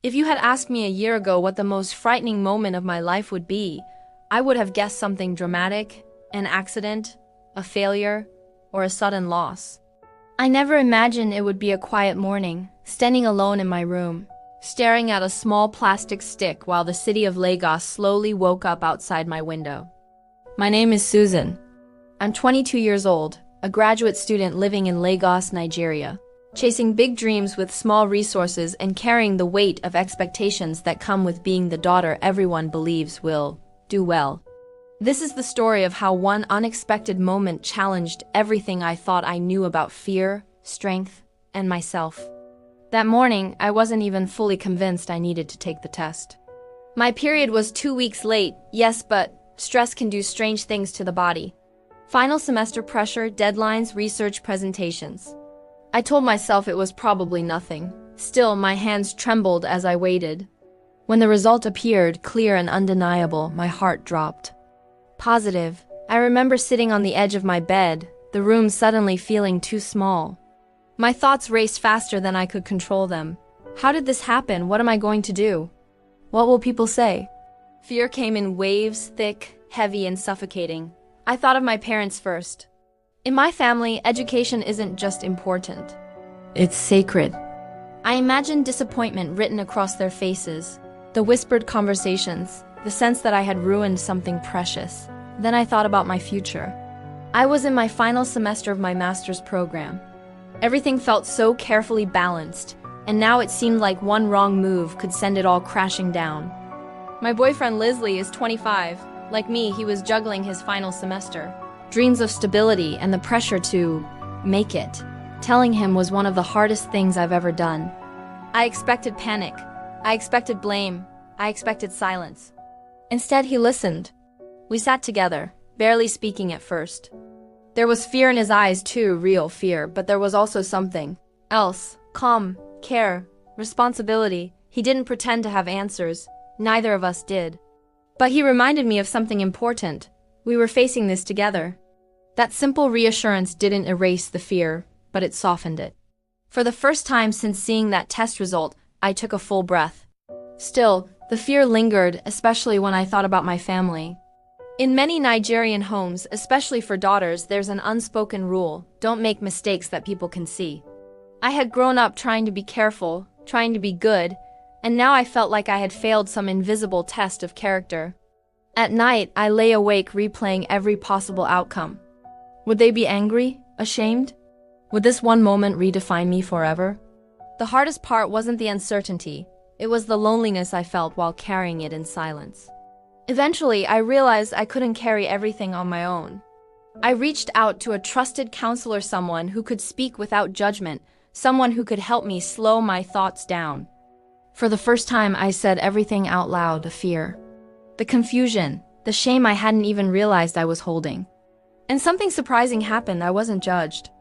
If you had asked me a year ago what the most frightening moment of my life would be, I would have guessed something dramatic, an accident, a failure, or a sudden loss. I never imagined it would be a quiet morning, standing alone in my room, staring at a small plastic stick while the city of Lagos slowly woke up outside my window. My name is Susan. I'm 22 years old, a graduate student living in Lagos, Nigeria, chasing big dreams with small resources and carrying the weight of expectations that come with being the daughter everyone believes will do well. This is the story of how one unexpected moment challenged everything I thought I knew about fear, strength, and myself. That morning, I wasn't even fully convinced I needed to take the test. My period was 2 weeks late, yes, but stress can do strange things to the body. Final semester pressure, deadlines, research presentations. I told myself it was probably nothing. Still, my hands trembled as I waited. When the result appeared, clear and undeniable, my heart dropped. Positive. I remember sitting on the edge of my bed, the room suddenly feeling too small. My thoughts raced faster than I could control them. How did this happen? What am I going to do? What will people say? Fear came in waves, thick, heavy, and suffocating. I thought of my parents first. In my family, education isn't just important. It's sacred. I imagined disappointment written across their faces, the whispered conversations, the sense that I had ruined something precious. Then I thought about my future. I was in my final semester of my master's program. Everything felt so carefully balanced, and now it seemed like one wrong move could send it all crashing down. My boyfriend Leslie is 25. Like me, he was juggling his final semester. Dreams of stability and the pressure to make it. Telling him was one of the hardest things I've ever done. I expected panic. I expected blame. I expected silence. Instead, he listened. We sat together, barely speaking at first. There was fear in his eyes too, real fear, but there was also something else. Calm, care, responsibility. He didn't pretend to have answers. Neither of us did. But he reminded me of something important. We were facing this together. That simple reassurance didn't erase the fear, but it softened it. For the first time since seeing that test result, I took a full breath. Still, the fear lingered, especially when I thought about my family. In many Nigerian homes, especially for daughters, there's an unspoken rule: don't make mistakes that people can see. I had grown up trying to be careful, trying to be good, and now I felt like I had failed some invisible test of character. At night, I lay awake replaying every possible outcome. Would they be angry? Ashamed? Would this one moment redefine me forever? The hardest part wasn't the uncertainty. It was the loneliness I felt while carrying it in silence. Eventually, I realized I couldn't carry everything on my own. I reached out to a trusted counselor, someone who could speak without judgment, someone who could help me slow my thoughts down. For the first time, I said everything out loud: the fear, the confusion, the shame I hadn't even realized I was holding. And something surprising happened. I wasn't judged.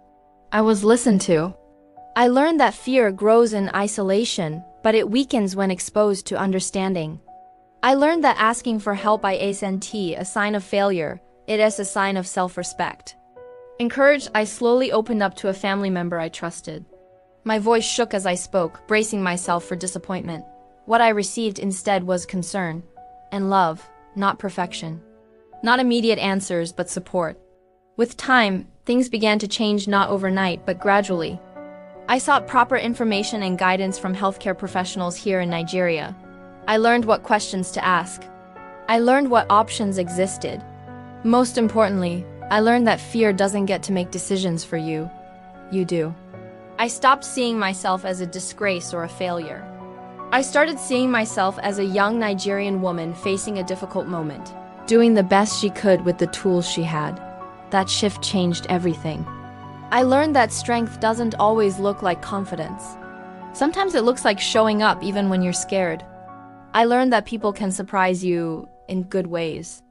I was listened to. I learned that fear grows in isolation, but it weakens when exposed to understanding. I learned that asking for help isn't a sign of failure, it is a sign of self-respect. Encouraged, I slowly opened up to a family member I trusted. My voice shook as I spoke, bracing myself for disappointment. What I received instead was concern and love, not perfection. Not immediate answers, but support. With time, things began to change, not overnight, but gradually. I sought proper information and guidance from healthcare professionals here in Nigeria. I learned what questions to ask. I learned what options existed. Most importantly, I learned that fear doesn't get to make decisions for you. You do. I stopped seeing myself as a disgrace or a failure. I started seeing myself as a young Nigerian woman facing a difficult moment, doing the best she could with the tools she had. That shift changed everything. I learned that strength doesn't always look like confidence. Sometimes it looks like showing up even when you're scared. I learned that people can surprise you in good ways.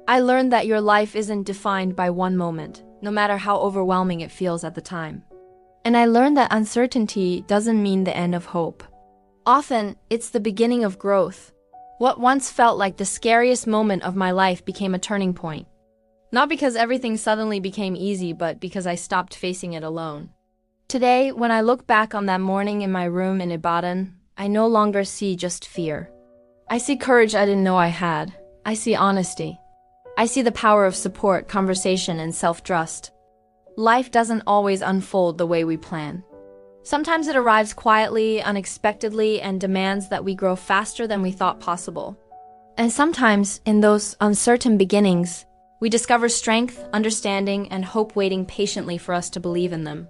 I learned that your life isn't defined by one moment, no matter how overwhelming it feels at the time. And I learned that uncertainty doesn't mean the end of hope. Often, it's the beginning of growth. What once felt like the scariest moment of my life became a turning point. Not because everything suddenly became easy, but because I stopped facing it alone. Today, when I look back on that morning in my room in Ibadan, I no longer see just fear. I see courage I didn't know I had. I see honesty. I see the power of support, conversation, and self-trust. Life doesn't always unfold the way we plan. Sometimes it arrives quietly, unexpectedly, and demands that we grow faster than we thought possible. And sometimes, in those uncertain beginnings, we discover strength, understanding, and hope waiting patiently for us to believe in them.